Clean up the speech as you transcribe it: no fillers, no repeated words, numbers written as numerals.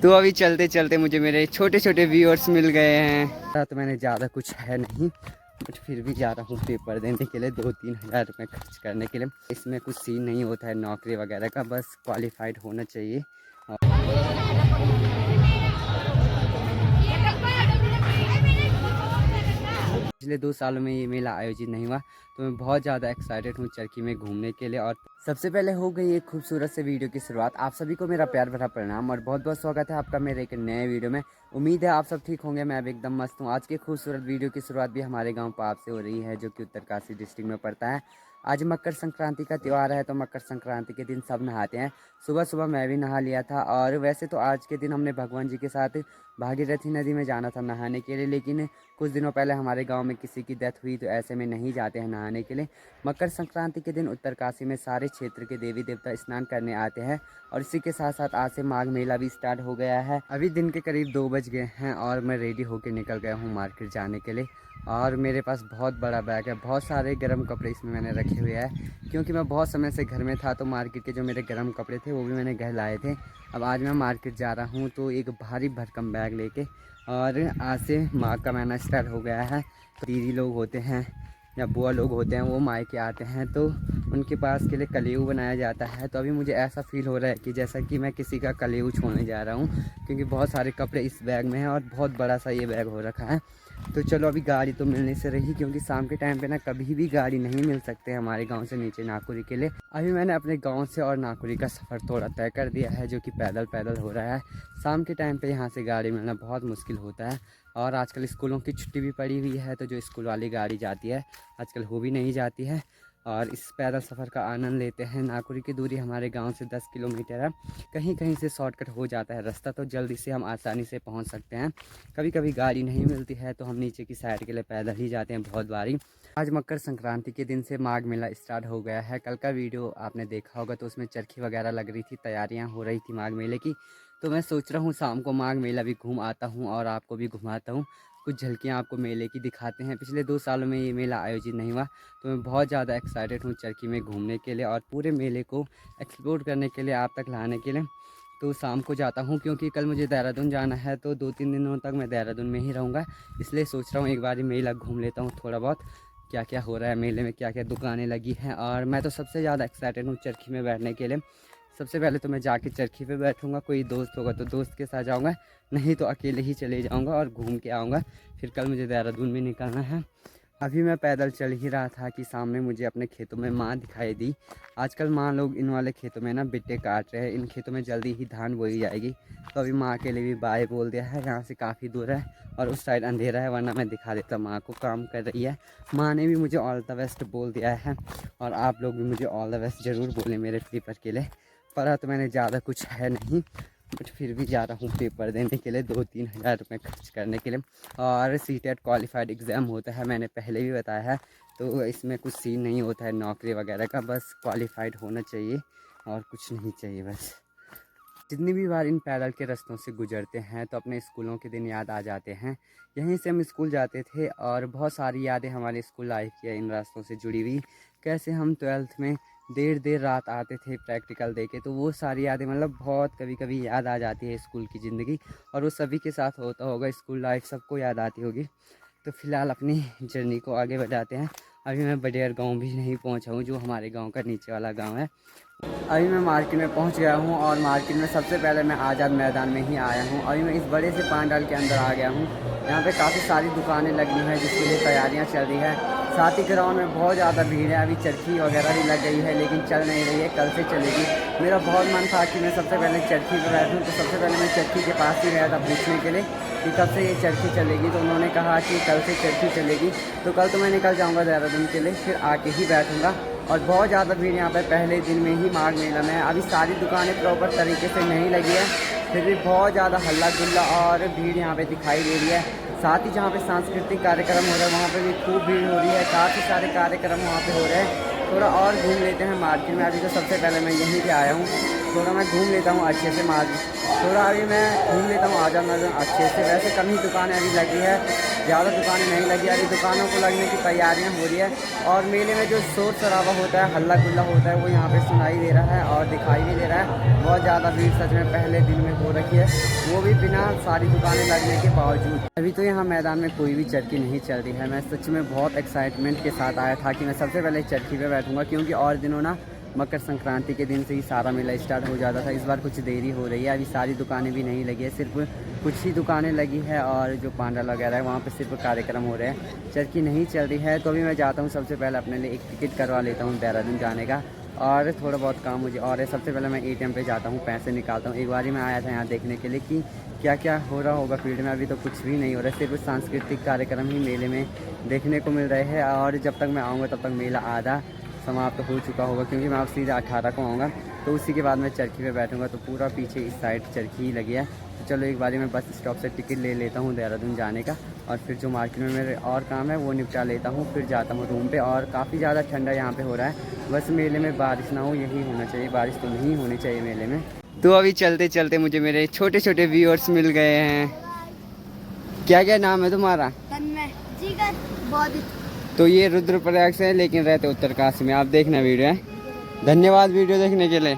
तो अभी चलते चलते मुझे मेरे छोटे छोटे व्यूअर्स मिल गए हैं। तो मैंने ज़्यादा कुछ है नहीं, बट फिर भी जा रहा हूँ पेपर देने के लिए 2-3 हज़ार रुपये खर्च करने के लिए। इसमें कुछ सीन नहीं होता है नौकरी वगैरह का, बस क्वालिफाइड होना चाहिए। पिछले 2 सालों में ये मेला आयोजित नहीं हुआ, तो मैं बहुत ज़्यादा एक्साइटेड हूँ चरखी में घूमने के लिए। और सबसे पहले हो गई एक खूबसूरत से वीडियो की शुरुआत। आप सभी को मेरा प्यार भरा प्रणाम और बहुत बहुत स्वागत है आपका मेरे एक नए वीडियो में। उम्मीद है आप सब ठीक होंगे, मैं भी एकदम मस्त हूँ। आज के खूबसूरत वीडियो की शुरुआत भी हमारे गाँव पाप से हो रही है, जो कि उत्तरकाशी डिस्ट्रिक्ट में पड़ता है। आज मकर संक्रांति का त्यौहार है, तो मकर संक्रांति के दिन सब नहाते हैं। सुबह सुबह मैं भी नहा लिया था। और वैसे तो आज के दिन हमने भगवान जी के साथ भागीरथी नदी में जाना था नहाने के लिए, लेकिन कुछ दिनों पहले हमारे गांव में किसी की डेथ हुई, तो ऐसे में नहीं जाते हैं नहाने के लिए। मकर संक्रांति के दिन उत्तरकाशी में सारे क्षेत्र के देवी देवता स्नान करने आते हैं। और इसी के साथ साथ आज से माघ मेला भी स्टार्ट हो गया है। अभी दिन के करीब 2 बज गए हैं और मैं रेडी होकर निकल गया हूँ मार्केट जाने के लिए। और मेरे पास बहुत बड़ा बैग है, बहुत सारे गर्म कपड़े इसमें मैंने रखे हुए हैं, क्योंकि मैं बहुत समय से घर में था, तो मार्केट के जो मेरे गर्म कपड़े थे वो भी मैंने घर लाए थे। अब आज मैं मार्केट जा रहा हूँ, तो एक भारी भरकम बैग लेके। और आज से माघ का महीना स्टार्ट हो गया है, तो दीदी लोग होते हैं या बुआ लोग होते हैं, वो मायके आते हैं, तो उनके पास के लिए कलेऊ बनाया जाता है। तो अभी मुझे ऐसा फील हो रहा है कि जैसा कि मैं किसी का कलेऊ छोड़ने जा रहा हूँ, क्योंकि बहुत सारे कपड़े इस बैग में हैं और बहुत बड़ा सा ये बैग हो रखा है। तो चलो, अभी गाड़ी तो मिलने से रही, क्योंकि शाम के टाइम पे ना कभी भी गाड़ी नहीं मिल सकते हमारे गांव से नीचे नाकुरी के लिए। अभी मैंने अपने गांव से और नाकुरी का सफ़र थोड़ा तय कर दिया है, जो कि पैदल पैदल हो रहा है। शाम के टाइम पे यहाँ से गाड़ी मिलना बहुत मुश्किल होता है। और आजकल स्कूलों की छुट्टी भी पड़ी हुई है, तो जो स्कूल वाली गाड़ी जाती है आजकल वो भी नहीं जाती है। और इस पैदल सफ़र का आनंद लेते हैं। नाकुरी की दूरी हमारे गांव से 10 किलोमीटर है। कहीं कहीं से शॉर्टकट हो जाता है रास्ता, तो जल्दी से हम आसानी से पहुंच सकते हैं। कभी कभी गाड़ी नहीं मिलती है, तो हम नीचे की साइड के लिए पैदल ही जाते हैं बहुत बारी। आज मकर संक्रांति के दिन से माघ मेला स्टार्ट हो गया है। कल का वीडियो आपने देखा होगा, तो उसमें चरखी वगैरह लग रही थी, तैयारियाँ हो रही थी माघ मेले की। तो मैं सोच रहा हूँ शाम को माघ मेला भी घूम आता हूँ और आपको भी घुमाता हूँ। कुछ झलकियाँ आपको मेले की दिखाते हैं। पिछले 2 सालों में ये मेला आयोजित नहीं हुआ, तो मैं बहुत ज़्यादा एक्साइटेड हूँ चरखी में घूमने के लिए और पूरे मेले को एक्सप्लोर करने के लिए, आप तक लाने के लिए। तो शाम को जाता हूँ, क्योंकि कल मुझे देहरादून जाना है, तो 2-3 दिनों तक मैं देहरादून में ही रहूँगा। इसलिए सोच रहा हूँ एक बार मेला घूम लेता हूँ थोड़ा बहुत, क्या क्या हो रहा है मेले में, क्या क्या दुकानें लगी हैं। और मैं तो सबसे ज़्यादा एक्साइटेड हूँ चरखी में बैठने के लिए। सबसे पहले तो मैं जाके चरखी पे बैठूँगा, कोई दोस्त होगा तो दोस्त के साथ जाऊँगा, नहीं तो अकेले ही चले जाऊँगा और घूम के आऊँगा। फिर कल मुझे देहरादून में निकलना है। अभी मैं पैदल चल ही रहा था कि सामने मुझे अपने खेतों में माँ दिखाई दी। आजकल माँ लोग इन वाले खेतों में ना बिट्टे काट रहे हैं, इन खेतों में जल्दी ही धान बोई जाएगी। तो अभी माँ के लिए भी बाय बोल दिया है। यहाँ से काफ़ी दूर है और उस साइड अंधेरा है, वरना मैं दिखा देता माँ को, काम कर रही है। माँ ने भी मुझे ऑल द बेस्ट बोल दिया है, और आप लोग भी मुझे ऑल द बेस्ट ज़रूर बोलें मेरे पेपर के लिए। पढ़ा तो मैंने ज़्यादा कुछ है नहीं, बट फिर भी जा रहा हूँ पेपर देने के लिए 2-3 हज़ार रुपये खर्च करने के लिए। और सीटेट क्वालिफाइड एग्ज़ाम होता है, मैंने पहले भी बताया है, तो इसमें कुछ सीन नहीं होता है नौकरी वगैरह का, बस क्वालिफाइड होना चाहिए और कुछ नहीं चाहिए बस। जितनी भी बार इन पैदल के रास्तों से गुजरते हैं, तो अपने स्कूलों के दिन याद आ जाते हैं। यहीं से हम स्कूल जाते थे और बहुत सारी यादें हमारे स्कूल लाइफ की इन रास्तों से जुड़ी हुई। कैसे हम 12th में देर देर रात आते थे प्रैक्टिकल दे के, तो वो सारी यादें मतलब बहुत कभी कभी याद आ जाती है स्कूल की ज़िंदगी। और वो सभी के साथ होता होगा, स्कूल लाइफ सबको याद आती होगी। तो फ़िलहाल अपनी जर्नी को आगे बढ़ाते हैं। अभी मैं बडेर गांव भी नहीं पहुंचा हूं, जो हमारे गांव का नीचे वाला गांव है। अभी मैं मार्केट में पहुंच गया हूं, और मार्केट में सबसे पहले मैं आज़ाद मैदान में ही आया हूं। अभी मैं इस बड़े से पंडाल के अंदर आ गया हूं। यहाँ पे काफ़ी सारी दुकानें लगी हैं, जिसके लिए तैयारियाँ चल रही है। साथ ही ग्राउंड में बहुत ज़्यादा भीड़ है। अभी चरखी वगैरह भी लग गई है, लेकिन चल नहीं रही है, कल से चलेगी। मेरा बहुत मन था कि मैं सबसे पहले चरखी पर बैठूँ, तो सबसे पहले मैं चरखी के पास ही गया था पूछने के लिए कि कब से ये चरखी चलेगी। तो उन्होंने कहा कि कल से चरखी चलेगी। तो कल तो मैं निकल जाऊँगा देहरादून के लिए, फिर आके ही बैठूँगा। और बहुत ज़्यादा भीड़ यहाँ पे पहले दिन में ही माघ मेला में है। अभी सारी दुकानें प्रॉपर तरीके से नहीं लगी है, फिर भी बहुत ज़्यादा हल्ला गुल्ला और भीड़ यहाँ पे दिखाई दे रही है। साथ ही जहाँ पे सांस्कृतिक कार्यक्रम हो रहा है, वहाँ पे भी खूब भीड़ हो रही है। काफ़ी सारे कार्यक्रम वहाँ पे हो रहे हैं। थोड़ा और घूम लेते हैं मार्केट में। अभी तो सबसे पहले मैं यहीं पे आया हूँ, थोड़ा मैं घूम लेता हूँ अच्छे से थोड़ा अभी मैं घूम लेता हूँ आज़ाद मैदान अच्छे से। वैसे कम ही दुकानें अभी लगी है, ज़्यादा दुकानें नहीं लगी, अभी दुकानों को लगने की तैयारियां हो रही है। और मेले में जो शोर शराबा होता है, हल्ला गुल्ला होता है, वो यहाँ पे सुनाई दे रहा है और दिखाई भी दे रहा है। बहुत ज़्यादा भीड़ सच में पहले दिन में हो रखी है, वो भी बिना सारी दुकानें लगने के बावजूद। अभी तो यहाँ मैदान में कोई भी चरखी नहीं चल रही है। मैं सच में बहुत एक्साइटमेंट के साथ आया था कि मैं सबसे पहले चरखी पे बैठूंगा, क्योंकि और दिनों ना मकर संक्रांति के दिन से ही सारा मेला स्टार्ट हो जाता था। इस बार कुछ देरी हो रही है, अभी सारी दुकानें भी नहीं लगी है, सिर्फ कुछ ही दुकानें लगी है। और जो पांडाल वगैरह है वहाँ पे सिर्फ कार्यक्रम हो रहे हैं, चरखी नहीं चल रही है। तो अभी मैं जाता हूँ, सबसे पहले अपने लिए एक टिकट करवा लेता हूँ देहरादून जाने का, और थोड़ा बहुत काम मुझे और है। सबसे पहले मैं ATM पे जाता हूँ, पैसे निकालता हूँ। एक बार ही मैं आया था यहाँ देखने के लिए कि क्या क्या हो रहा होगा फील्ड में। अभी तो कुछ भी नहीं हो रहा है, सिर्फ सांस्कृतिक कार्यक्रम ही मेले में देखने को मिल रहे हैं। और जब तक मैं आऊँगा तब तक मेला आधा समाप्त हो चुका होगा, क्योंकि मैं अब सीधा 18 को आऊँगा, तो उसी के बाद मैं चरखी पे बैठूँगा। तो पूरा पीछे इस साइड चरखी ही लगी है। तो चलो एक बारी मैं बस स्टॉप से टिकट ले लेता हूँ देहरादून जाने का, और फिर जो मार्केट में मेरे और काम है वो निपटा लेता हूँ, फिर जाता हूँ रूम पे। और काफ़ी ज़्यादा ठंडा यहाँ पे हो रहा है, बस मेले में बारिश ना हो यही होना चाहिए, बारिश तो नहीं होनी चाहिए मेले में। तो अभी चलते चलते मुझे मेरे छोटे छोटे व्यूअर्स मिल गए हैं। क्या क्या नाम है तुम्हारा? तो ये रुद्रप्रयाग से है, लेकिन रहते उत्तरकाशी में। आप देखना वीडियो है। धन्यवाद वीडियो देखने के लिए।